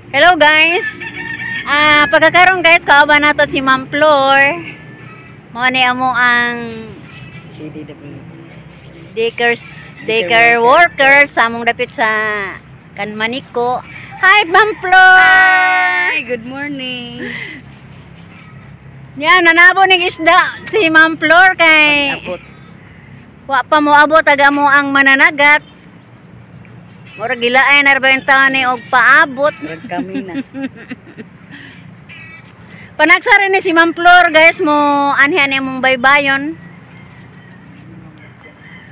Hello guys. Pagkakaroon guys, kaaba nato si Ma'am Flor. Mo ni amo ang CDW. daycare worker sa among dapit sa Kanmaniko. Hi Ma'am Flor. Hi, good morning. Yan, nanabo ning isda si Ma'am Flor kay Abot. wa pa mo abot taga mo ang mananagat. Murag gilaay na rebenta ni og paabot. Rag kami na. Panagsari ni si Ma'am Flor guys mo anhan imong baybayon.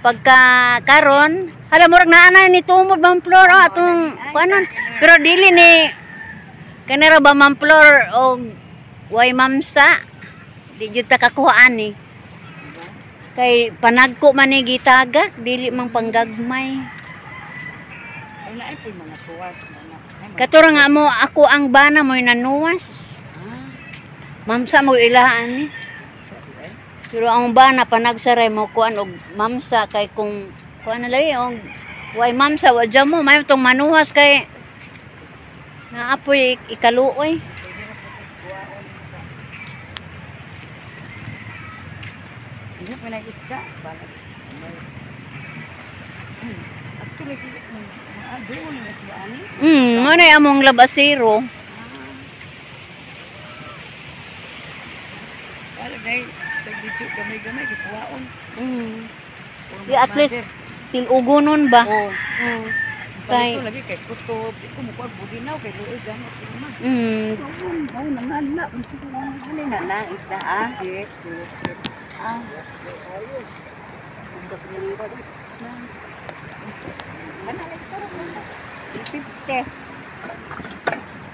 Pagka karon, hala murag naanay ni tumod Ma'am Flor atong kuanon. Pero dili ni kanira ba Ma'am Flor og way mamsa. Di jud ta kakuhaan ni. Kay panagko man ni gitagak, dili mang panggagmay. Ay na ay mga tuwas na. Katura nga mo ako ang bana mo'y nanuwas. Mamsa mo ilahan ni. Pero ang bana panagsaray mo kuan og mamsa kay kung kuan na lagi og way mamsa wa dyan mo may tong manuwas kay naapoy ikaluoy. Hindi pa nag-isda. Actually, doon na siya ani. Ano yung among labasero? Wala dahil sa video gamay-gamay, gituwaon. Di at least tilugonon ba? Oo. Kay Ito lagi kay kutob. Ito mo kuwag budinaw kay luoy gano'n sa naman. mm, Nangala. Ano na na isda ah? Yes. Ah.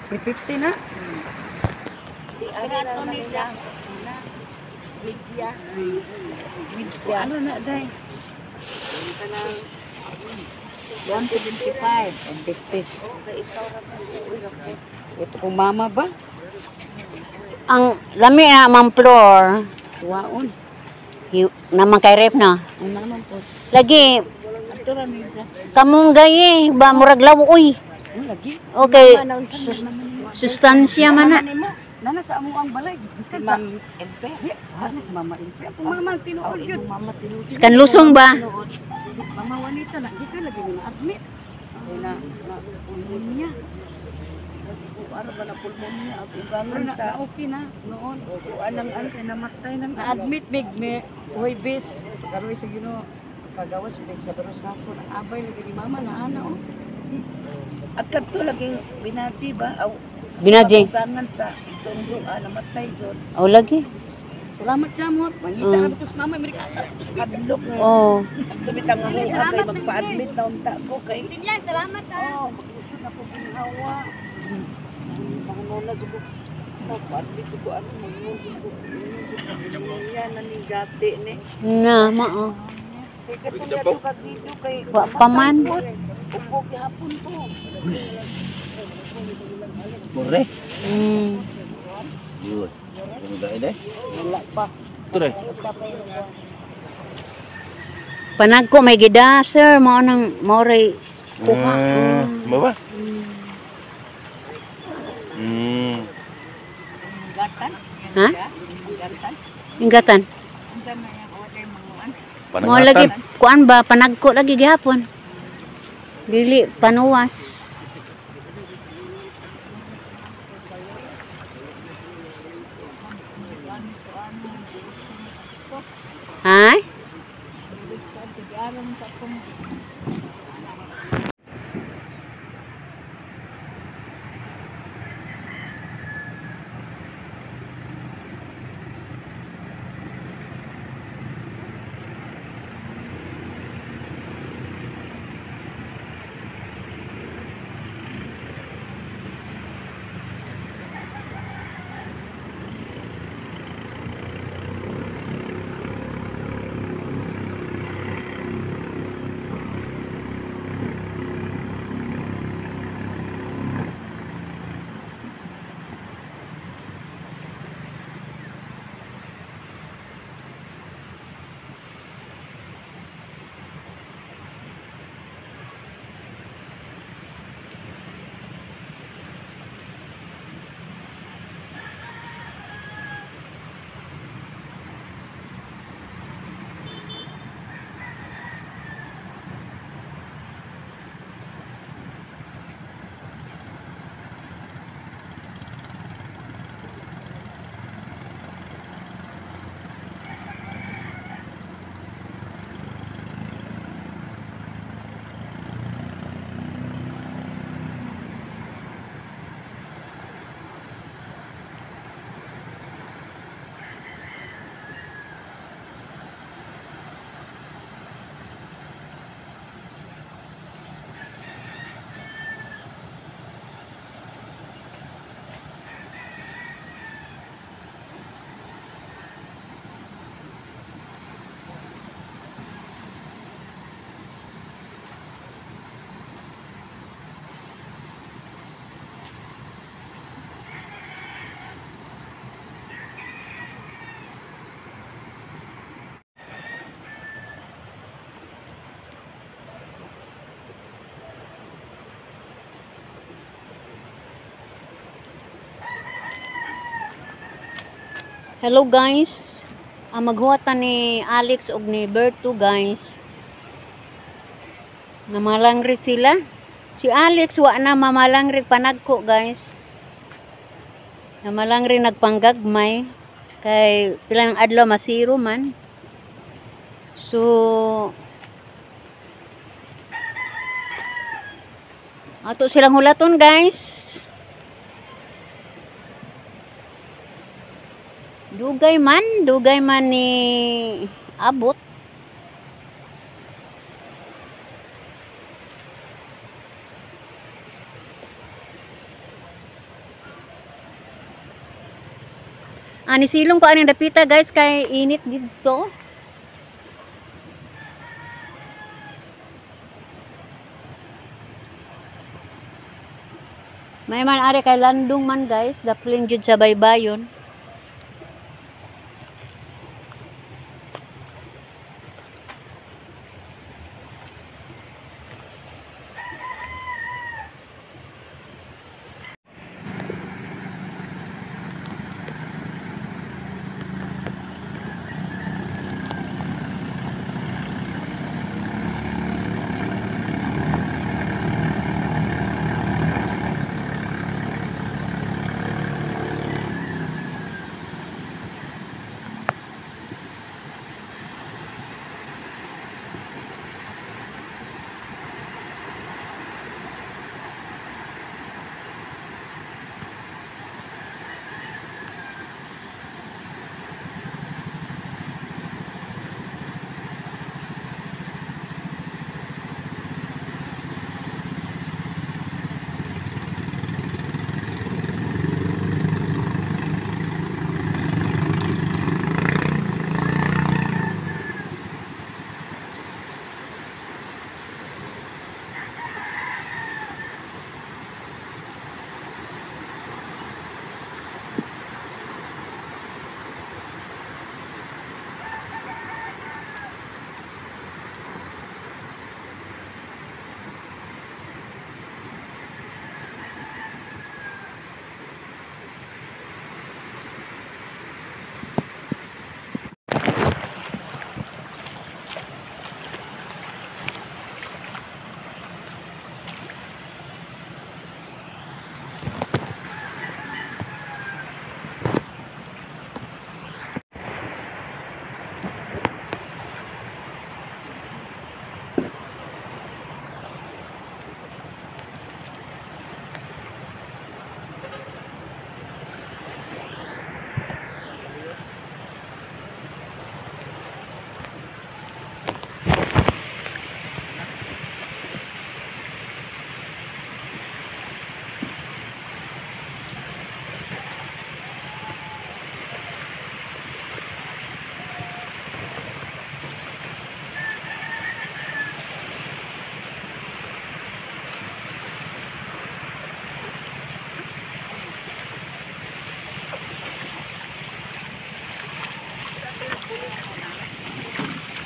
$50 na. Midya. Ano na day? 175 and 50. Ito kung mama ba? ang lami na Ma'am Flor. Tuwaon. Naman kay rep na. Ang naman po. Lagi Ito lang nila. kamong gayi ba murag lawoy. Ang lagi. Okay. Sustansya man na. Nana sa amo ang balay. Si Ma'am Elpe. Ano si Mama Elpe? Ako Mama tinuod yun. Mama tinuod. Kan lusong ba? Mama Juanita na. Di ka lagi na admit. Ay na pulmonya. Para ba na pulmonya? Ako ganun sa okay na noon. O anang kay namatay na. Na-admit me Huwebes. Karoy sa Ginoo. Kagawas big sa baros hapon. Abay lagi ni Mama na ana oh. At kadto laging binaji ba? Aw, Binaji. pagkugangan sa sundo, namatay jud. Oh lagi. Salamat Jamot. Mangita na ko sa Mama Amerika sa Hadlok na. Oh. Tumitang ang mga kay magpa-admit na unta ko kay. Sinyan, salamat ha. Oh, gusto na ko ginawa. Pangulo jud ko. Magpa-admit jud ko ano mo jud ko. Yan naning gati ni. Na mao. Kay katong yato ka dito kay Wa pa man. upo gihapon to. Murre. Mm. Good. Ano dahil Wala pa. Ito rin. Panagko may gida sir mo nang moray kuha. Mo ba? Gatan. Ha? Gatan. Ingatan. Unsa na yang order manguan? Mo lagi kuan ba panagko lagi gihapon. Dili panuwas. Hay? Hello guys. Maghuwatan ni Alex ug ni Berto guys. Namalangri sila. Si Alex wa na mamalangri panagko guys. Namalangri nagpanggagmay kay pila ng adlaw masiro man. So ato silang hulaton guys. Dugay man ni abot. Ani silong ko aning dapita guys kay init dito. May man ari kay landong man guys, daplin jud sa baybayon.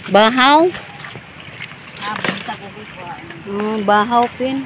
Bahaw. Basta ko ko. Bahaw pin.